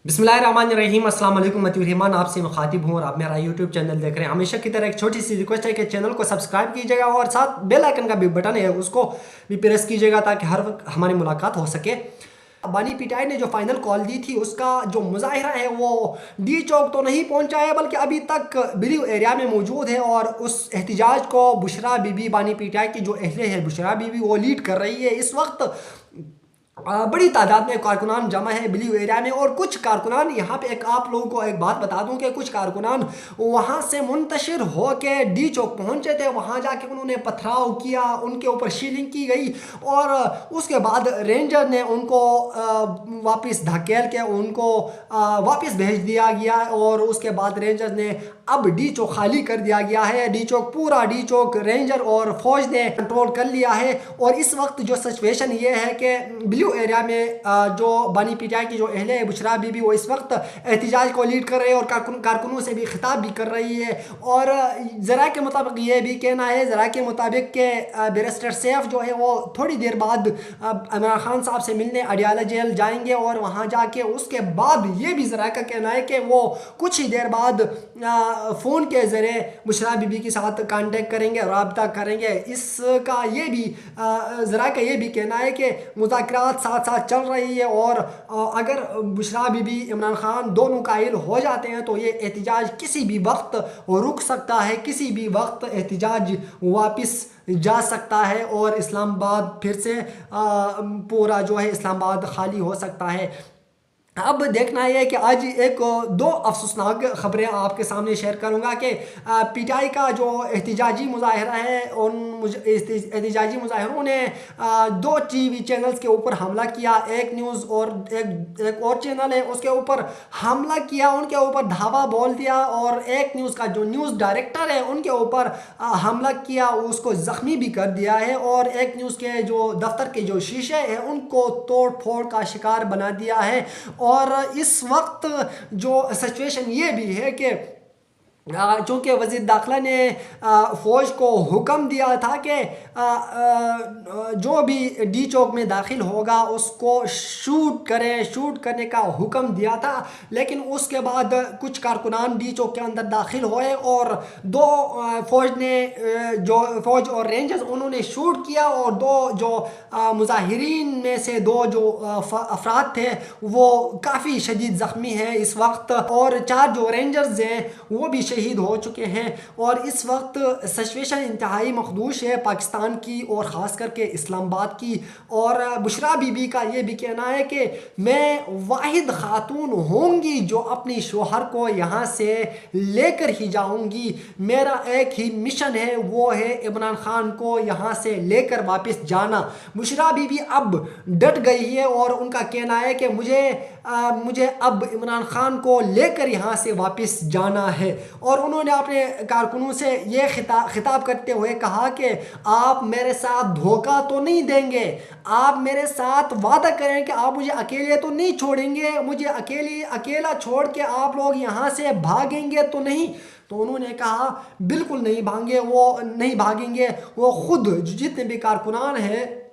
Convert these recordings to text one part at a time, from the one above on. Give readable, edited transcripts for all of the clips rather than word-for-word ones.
बिस्मिल्लाहिर्रहमानिर्रहीम। अस्सलाम वालेकुम। मैं रहमान आपसे मुखातिब हूँ और आप मेरा यूट्यूब चैनल देख रहे हैं। हमेशा की तरह एक छोटी सी रिक्वेस्ट है कि चैनल को सब्सक्राइब कीजिएगा और साथ बेल आइकन का भी बटन है उसको भी प्रेस कीजिएगा ताकि हर वक्त हमारी मुलाकात हो सके। बानी पीटीआई ने जो फाइनल कॉल दी थी उसका जो मुजाहिरा है वो डी चौक तो नहीं पहुंचा है बल्कि अभी तक बिलीव एरिया में मौजूद है। और उस एहतजाज को बुशरा बीबी, बानी पीटीआई की जो अहले है बुशरा बीबी, वो लीड कर रही है। इस वक्त बड़ी तादाद में कारकुनान जमा है बिलीव एरिया में। और कुछ कारकुनान यहाँ पे आप लोगों को एक बात बता दूं कि कुछ कारकुनान वहाँ से मुंतशिर हो के डी चौक पहुँचे थे। वहाँ जाके उन्होंने पथराव किया, उनके ऊपर शीलिंग की गई और उसके बाद रेंजर ने उनको वापस धकेल के उनको वापस भेज दिया गया। और उसके बाद रेंजर ने अब डी चौक खाली कर दिया गया है। डी चौक, पूरा डी चौक रेंजर और फौज ने कंट्रोल कर लिया है। और इस वक्त जो सिचुएशन ये है कि बिलीव एरिया में जो बानी पीटीआई की जो अहले है बुशरा बीबी, वो इस वक्त एहतजाज को लीड कर रहे हैं और कारकुनों से भी खिताब भी कर रही है। और ज़रा के मुताबिक ये भी कहना है, ज़रा के मुताबिक के बैरिस्टर सैफ जो है वो थोड़ी देर बाद इमरान खान साहब से मिलने अडियाला जेल जाएंगे और वहाँ जाके उसके बाद ये भी ज़रा का कहना है कि वो कुछ ही देर बाद फ़ोन के ज़रिए बुशरा बीबी के साथ कांटेक्ट करेंगे, रब्ता करेंगे। इसका ये भी ज़रा का ये भी कहना है कि मुज़ाकरात साथ साथ चल रही है और अगर बुशरा बीबी, इमरान खान दोनों कायल हो जाते हैं तो ये एहतजाज किसी भी वक्त रुक सकता है, किसी भी वक्त एहतजाज वापस जा सकता है और इस्लामाबाद फिर से पूरा जो है इस्लामाबाद खाली हो सकता है। अब देखना है कि आज एक दो अफसोसनाक ख़बरें आपके सामने शेयर करूंगा कि पीटीआई का जो एहतजाजी मुजाहरा है, उन एहतजाजी मुजाहरों ने दो टीवी चैनल्स के ऊपर हमला किया। एक न्यूज़ और एक और चैनल है उसके ऊपर हमला किया, उनके ऊपर धावा बोल दिया। और एक न्यूज़ का जो न्यूज़ डायरेक्टर है उनके ऊपर हमला किया, उसको ज़ख्मी भी कर दिया है। और एक न्यूज़ के जो दफ्तर के जो शीशे हैं उनको तोड़ फोड़ का शिकार बना दिया है। और इस वक्त जो सिचुएशन ये भी है कि चूँकि वज़ीर दाखिला ने फ़ौज को हुक्म दिया था कि जो भी डी चौक में दाखिल होगा उसको शूट करने का हुक्म दिया था। लेकिन उसके बाद कुछ कारकुनान डी चौक के अंदर दाखिल हुए और दो फ़ौज और रेंजर्स उन्होंने शूट किया। और दो जो मुजाहिरीन में से दो जो अफराद थे वो काफ़ी शदीद ज़ख्मी हैं इस वक्त। और 4 जो रेंजर्स हैं वो भी शहीद हो चुके हैं। और इस वक्त सिचुएशन इंतहाई मखदूश है पाकिस्तान की और ख़ास करके इस्लामाबाद की। और बुशरा बीबी का ये भी कहना है कि मैं वाहिद खातून होंगी जो अपनी शोहर को यहाँ से लेकर ही जाऊँगी। मेरा एक ही मिशन है, वो है इमरान खान को यहाँ से लेकर वापस जाना। बुशरा बीबी अब डट गई है और उनका कहना है कि मुझे अब इमरान खान को लेकर यहाँ से वापस जाना है। और उन्होंने अपने कारकुनों से ये खिताब करते हुए कहा कि आप मेरे साथ धोखा तो नहीं देंगे, आप मेरे साथ वादा करें कि आप मुझे अकेले तो नहीं छोड़ेंगे, मुझे अकेला छोड़ के आप लोग यहाँ से भागेंगे तो नहीं। तो उन्होंने कहा बिल्कुल नहीं भागेंगे। वो खुद जितने भी कारकुनान हैं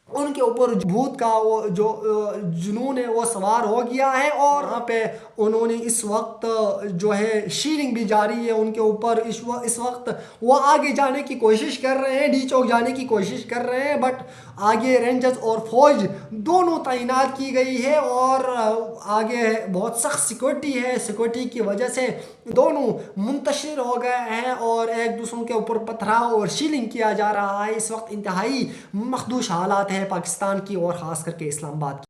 उनके ऊपर भूत का वो जो जुनून है वो सवार हो गया है। और वहाँ पे उन्होंने इस वक्त जो है शीलिंग भी जारी है उनके ऊपर। इस वक्त वो आगे जाने की कोशिश कर रहे हैं, डी चौक जाने की कोशिश कर रहे हैं, बट आगे रेंजर्स और फौज दोनों तैनात की गई है और आगे बहुत सख्त सिक्योरिटी है। सिक्योरिटी की वजह से दोनों मुंतशिर हो गए हैं और एक दूसरों के ऊपर पथराव और शीलिंग किया जा रहा है। इस वक्त इंतहाई मखदूश हालात है पाकिस्तान की और ख़ास करके इस्लामाबाद की।